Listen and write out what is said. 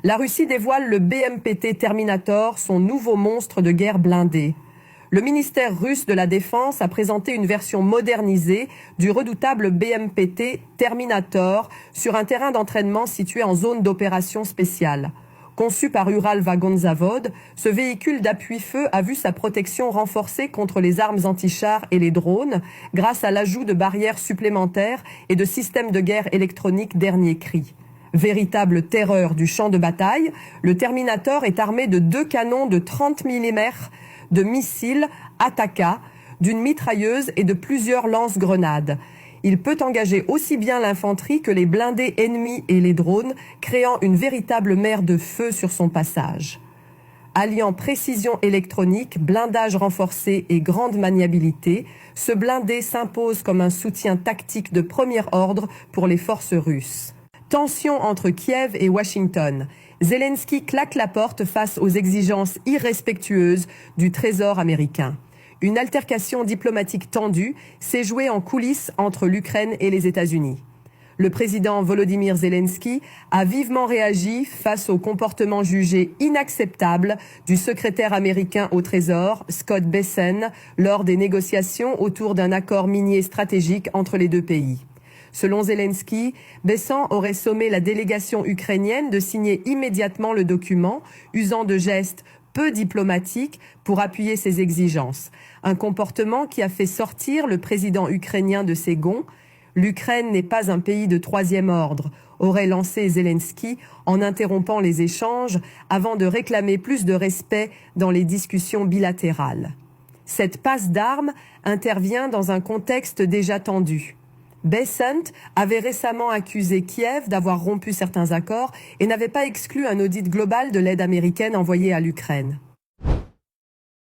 La Russie dévoile le BMPT Terminator, son nouveau monstre de guerre blindé. Le ministère russe de la Défense a présenté une version modernisée du redoutable BMPT Terminator sur un terrain d'entraînement situé en zone d'opération spéciale. Conçu par Ural Vagon Zavod, ce véhicule d'appui-feu a vu sa protection renforcée contre les armes anti-chars et les drones grâce à l'ajout de barrières supplémentaires et de systèmes de guerre électroniques dernier cri. Véritable terreur du champ de bataille, le Terminator est armé de 2 canons de 30 mm, de missiles Ataka, d'une mitrailleuse et de plusieurs lance-grenades. Il peut engager aussi bien l'infanterie que les blindés ennemis et les drones, créant une véritable mer de feu sur son passage. Alliant précision électronique, blindage renforcé et grande maniabilité, ce blindé s'impose comme un soutien tactique de premier ordre pour les forces russes. Tension entre Kiev et Washington. Zelensky claque la porte face aux exigences irrespectueuses du Trésor américain. Une altercation diplomatique tendue s'est jouée en coulisses entre l'Ukraine et les États-Unis. Le président Volodymyr Zelensky a vivement réagi face au comportement jugé inacceptable du secrétaire américain au Trésor, Scott Bessent, lors des négociations autour d'un accord minier stratégique entre les deux pays. Selon Zelensky, Bessent aurait sommé la délégation ukrainienne de signer immédiatement le document, usant de gestes peu diplomatiques pour appuyer ses exigences. Un comportement qui a fait sortir le président ukrainien de ses gonds. L'Ukraine n'est pas un pays de troisième ordre, aurait lancé Zelensky en interrompant les échanges avant de réclamer plus de respect dans les discussions bilatérales. Cette passe d'armes intervient dans un contexte déjà tendu. Bessent avait récemment accusé Kiev d'avoir rompu certains accords et n'avait pas exclu un audit global de l'aide américaine envoyée à l'Ukraine.